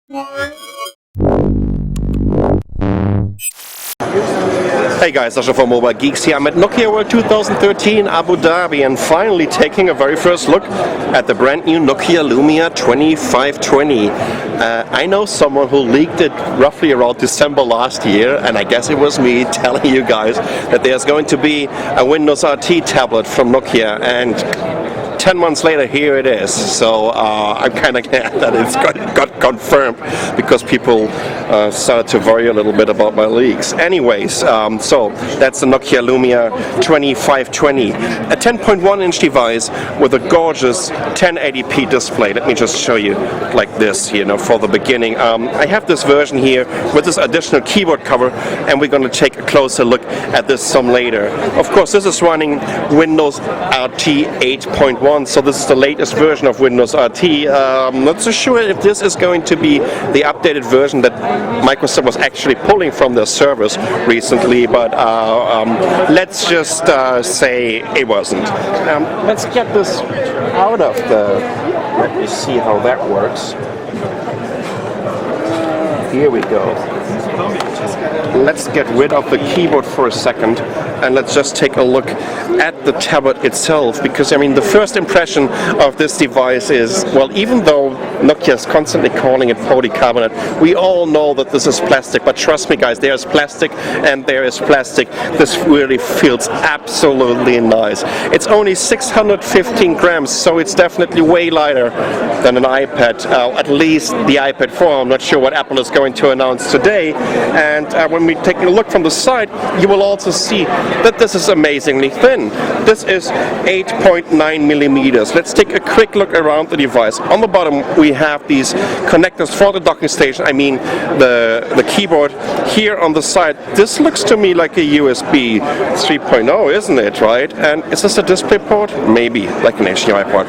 Hey guys, Sasha from Mobile Geeks here. I'm at Nokia World 2013 Abu Dhabi and finally taking a very first look at the brand new Nokia Lumia 2520. I know someone who leaked it roughly around December last year, and I guess it was me telling you guys that there's going to be a Windows RT tablet from Nokia, and 10 months later, here it is. So I'm kind of glad that it's got confirmed, because people started to worry a little bit about my leaks. Anyways, so that's the Nokia Lumia 2520, a 10.1-inch device with a gorgeous 1080p display. Let me just show you like this, for the beginning. I have this version here with this additional keyboard cover, and we're going to take a closer look at this some later. Of course, this is running Windows RT 8.1. So this is the latest version of Windows RT. Not so sure if this is going to be the updated version that Microsoft was actually pulling from their servers recently, but let's just say it wasn't. Let's get this out of the... Let me see how that works. Here we go. Let's get rid of the keyboard for a second, and let's just take a look at the tablet itself, because I mean the first impression of this device is, well, even though Nokia is constantly calling it polycarbonate, we all know that this is plastic, but trust me guys, there's plastic and there is plastic. This really feels absolutely nice. It's only 615 grams, so it's definitely way lighter than an iPad, at least the iPad 4. I'm not sure what Apple is going to announce today, and when we take a look from the side, you will also see that this is amazingly thin. This is 8.9 millimeters. Let's take a quick look around the device. On the bottom we have these connectors for the docking station, I mean the keyboard. Here on the side, this looks to me like a USB 3.0, isn't it, right? And is this a display port? Maybe, like an HDMI port.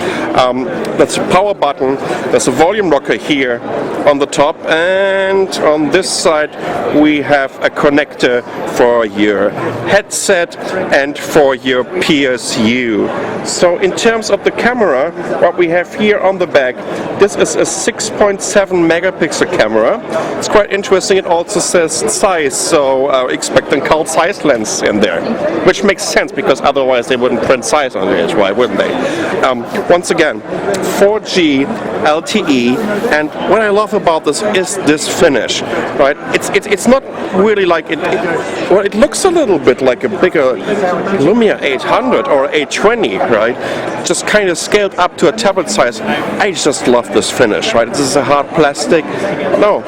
That's a power button. There's a volume rocker here on the top, and on this side we have a connector for your headset and for your PSU. So in terms of the camera, what we have here on the back, this is a 6.7 megapixel camera. It's quite interesting. It also says size, so expect a cult size lens in there, which makes sense because otherwise they wouldn't print size on the edge, why wouldn't they? Once again, 4G LTE, and what I love about this is this finish, right? It's not really like well, it looks a little bit like a bigger Lumia 800 or 820, right? Just kind of scaled up to a tablet size. I just love this finish, right? This is a hard plastic. No,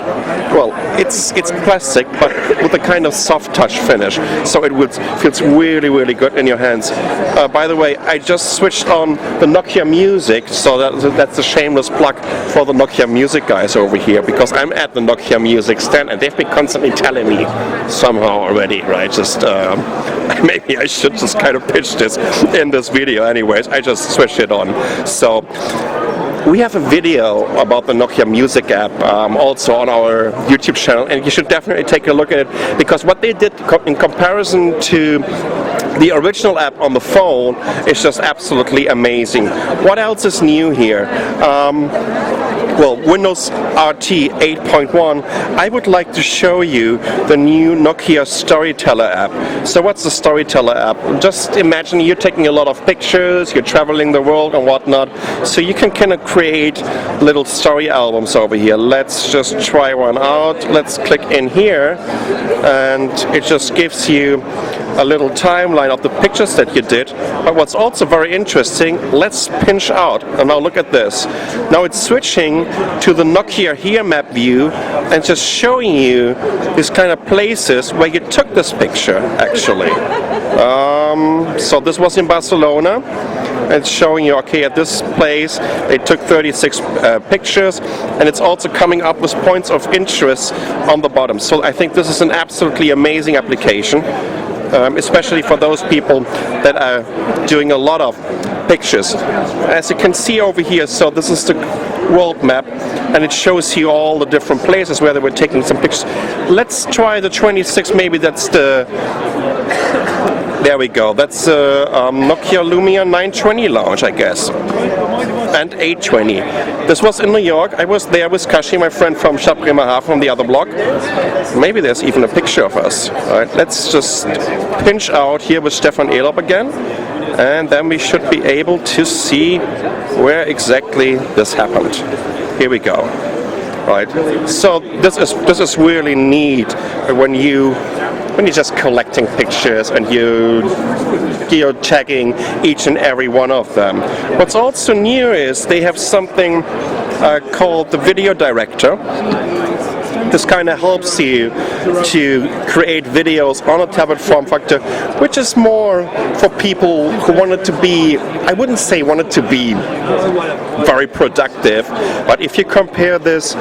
well, it's plastic, but with a kind of soft touch finish, so it feels really, really good in your hands. By the way, I just switched on the Nokia Music, so that's a shameless plug for the Nokia Music guys over here, because I'm at the Nokia Music stand and they've been constantly telling me somehow already, right? Just maybe I should just kind of pitch this in this video. Anyways, I just switched it on. So we have a video about the Nokia Music app also on our YouTube channel, and you should definitely take a look at it, because what they did in comparison to the original app on the phone is just absolutely amazing. What else is new here? Well, Windows RT 8.1, I would like to show you the new Nokia Storyteller app. So what's the Storyteller app? Just imagine you're taking a lot of pictures, you're traveling the world and whatnot, so you can kind of create little story albums over here. Let's just try one out. Let's click in here, and it just gives you a little timeline of the pictures that you did. But what's also very interesting, let's pinch out, and now look at this. Now it's switching to the Nokia Here map view and just showing you these kind of places where you took this picture actually. So this was in Barcelona. It's showing you, okay, at this place they took 36 pictures, and it's also coming up with points of interest on the bottom. So I think this is an absolutely amazing application, especially for those people that are doing a lot of pictures. As you can see over here, so this is the world map, and it shows you all the different places where they were taking some pictures. Let's try the 26, maybe that's the... There we go, that's Nokia Lumia 920 launch, I guess. and 820. This was in New York. I was there with Kashi, my friend from Bremerhaven from the other block. Maybe there's even a picture of us. All right, let's just pinch out here with Stefan Elob again, and then we should be able to see where exactly this happened. Here we go. Right. So this is really neat when you're just collecting pictures and you're tagging each and every one of them. What's also new is they have something called the Video Director. This kind of helps you to create videos on a tablet form factor, which is more for people who wanted to be, I wouldn't say wanted to be very productive, but if you compare this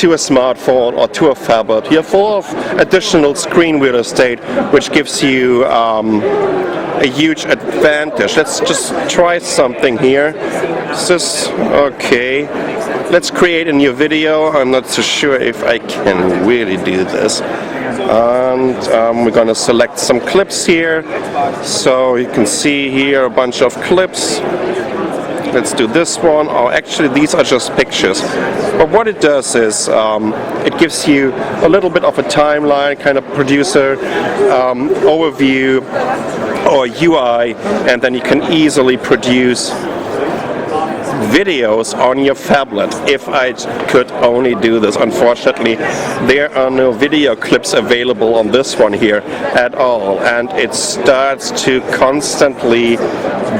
to a smartphone or to a phablet, you have full of additional screen real estate, which gives you a huge advantage. Let's just try something here. This is okay. Let's create a new video. I'm not so sure if I can really do this. And we're going to select some clips here. So you can see here a bunch of clips. Let's do this one. Oh, actually, these are just pictures. But what it does is it gives you a little bit of a timeline, kind of producer overview or UI, and then you can easily produce videos on your phablet. If I could only do this. Unfortunately, there are no video clips available on this one here at all, and it starts to constantly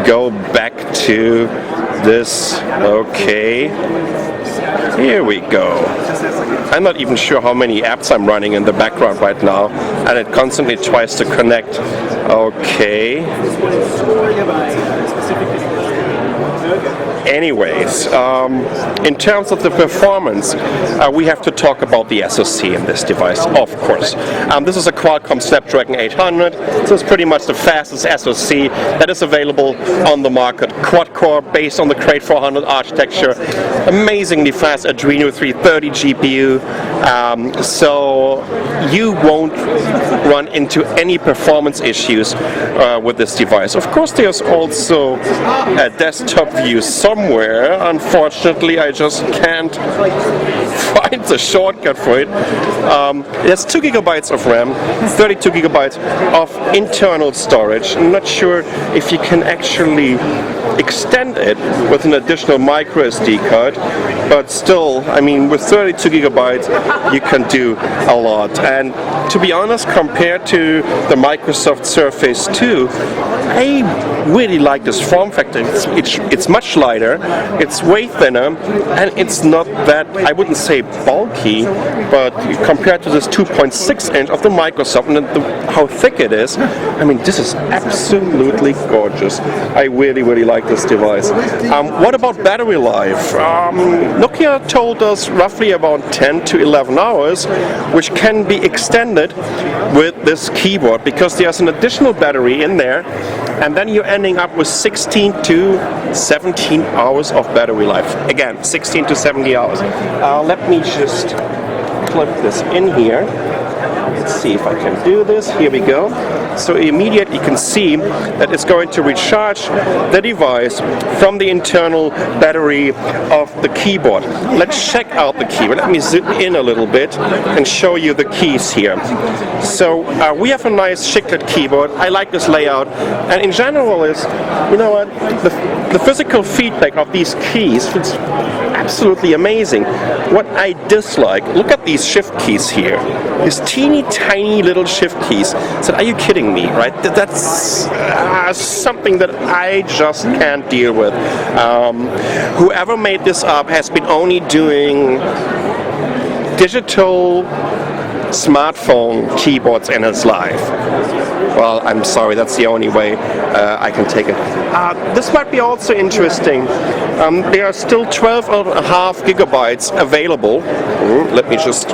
go back to this. Okay, here we go. I'm not even sure how many apps I'm running in the background right now, and it constantly tries to connect. Okay. Anyways, in terms of the performance, we have to talk about the SoC in this device, of course. This is a Qualcomm Snapdragon 800. This is pretty much the fastest SoC that is available on the market. Quad-core based on the Crate 400 architecture. Amazingly fast Adreno 330 GPU. So you won't run into any performance issues with this device. Of course, there's also a desktop view somewhere. Unfortunately, I just can't find the shortcut for it. There's 2 gigabytes of RAM, 32 gigabytes of internal storage. I'm not sure if you can actually extend it with an additional micro SD card, but still, I mean, with 32 gigabytes, you can do a lot. And to be honest, compared to the Microsoft Surface 2, I really like this form factor. It's much lighter, it's way thinner, and it's not that, I wouldn't say bulky, but compared to this 2.6 inch of the Microsoft and how thick it is, I mean, this is absolutely gorgeous. I really, really like this device. What about battery life? Nokia told us roughly about 10 to 11 hours, which can be extended with this keyboard because there's an additional battery in there, and then you're ending up with 16 to 17 hours of battery life. Again, 16 to 70 hours. Let me just clip this in here. Let's see if I can do this. Here we go. So immediately you can see that it's going to recharge the device from the internal battery of the keyboard. Let's check out the keyboard. Let me zoom in a little bit and show you the keys here. So we have a nice chiclet keyboard. I like this layout, and in general is, you know what, the physical feedback of these keys is absolutely amazing. What I dislike, look at these shift keys here. These teeny tiny little shift keys. So are you kidding me, right? That's something that I just can't deal with. Whoever made this up has been only doing digital smartphone keyboards in his life. Well, I'm sorry, that's the only way I can take it. This might be also interesting. There are still 12.5 gigabytes available. Let me just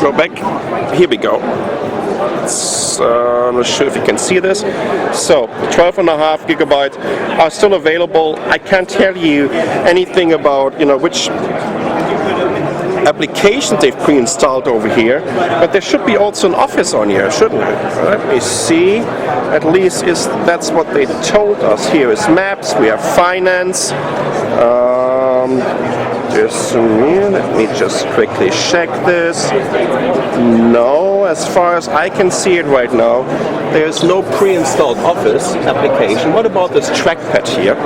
go back. Here we go. I'm not sure if you can see this. So 12.5 gigabytes are still available. I can't tell you anything about, you know, which applications they've pre-installed over here, but there should be also an Office on here, shouldn't there? Let me see. At least that's what they told us. Here is Maps. We have Finance. Let me just quickly check this. No, as far as I can see it right now, there's no pre-installed Office application. What about this trackpad here?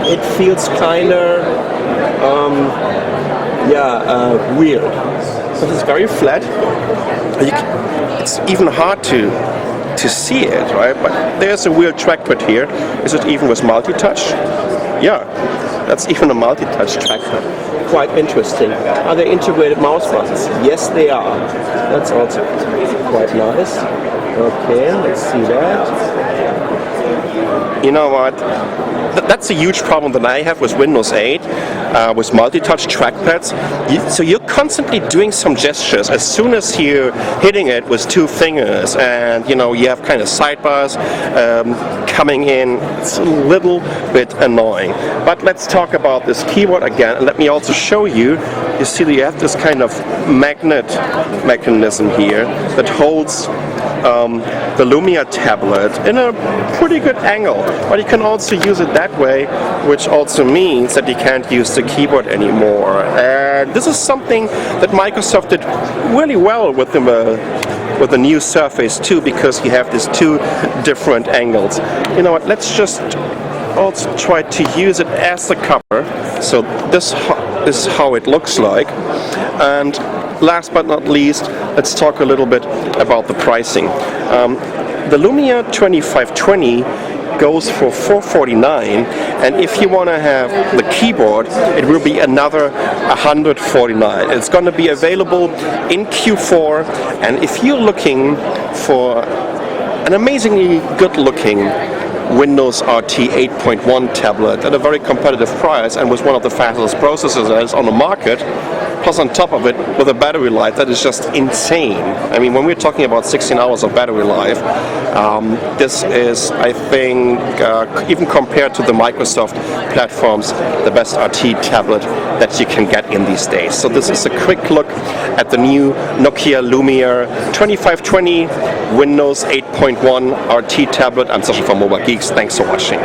It feels kinda, weird. This is very flat. It's even hard to see it, right? But there's a weird trackpad here. Is it even with multi-touch? Yeah, that's even a multi-touch trackpad. Quite interesting. Are they integrated mouse buttons? Yes, they are. That's also quite nice. Okay, let's see that. You know what? That's a huge problem that I have with Windows 8, with multi-touch trackpads. So you're constantly doing some gestures as soon as you're hitting it with two fingers, and you have kind of sidebars coming in. It's a little bit annoying. But let's talk about this keyboard again, and let me also show you. You see that you have this kind of magnet mechanism here that holds the Lumia tablet in a pretty good angle, but you can also use it that way, which also means that you can't use the keyboard anymore. And this is something that Microsoft did really well with the new Surface 2, because you have these two different angles. You know what? Let's just also try to use it as the cover. So this is how it looks like. And last but not least, let's talk a little bit about the pricing. The Lumia 2520 goes for $449, and if you want to have the keyboard, it will be another $149. It's going to be available in Q4, and if you're looking for an amazingly good-looking Windows RT 8.1 tablet at a very competitive price and with one of the fastest processors on the market, plus on top of it with a battery life that is just insane. I mean, when we're talking about 16 hours of battery life, this is, I think, even compared to the Microsoft platforms, the best RT tablet that you can get in these days. So this is a quick look at the new Nokia Lumia 2520 Windows 8.1 RT tablet. I'm Sasha from Mobile Geeks. Thanks for watching.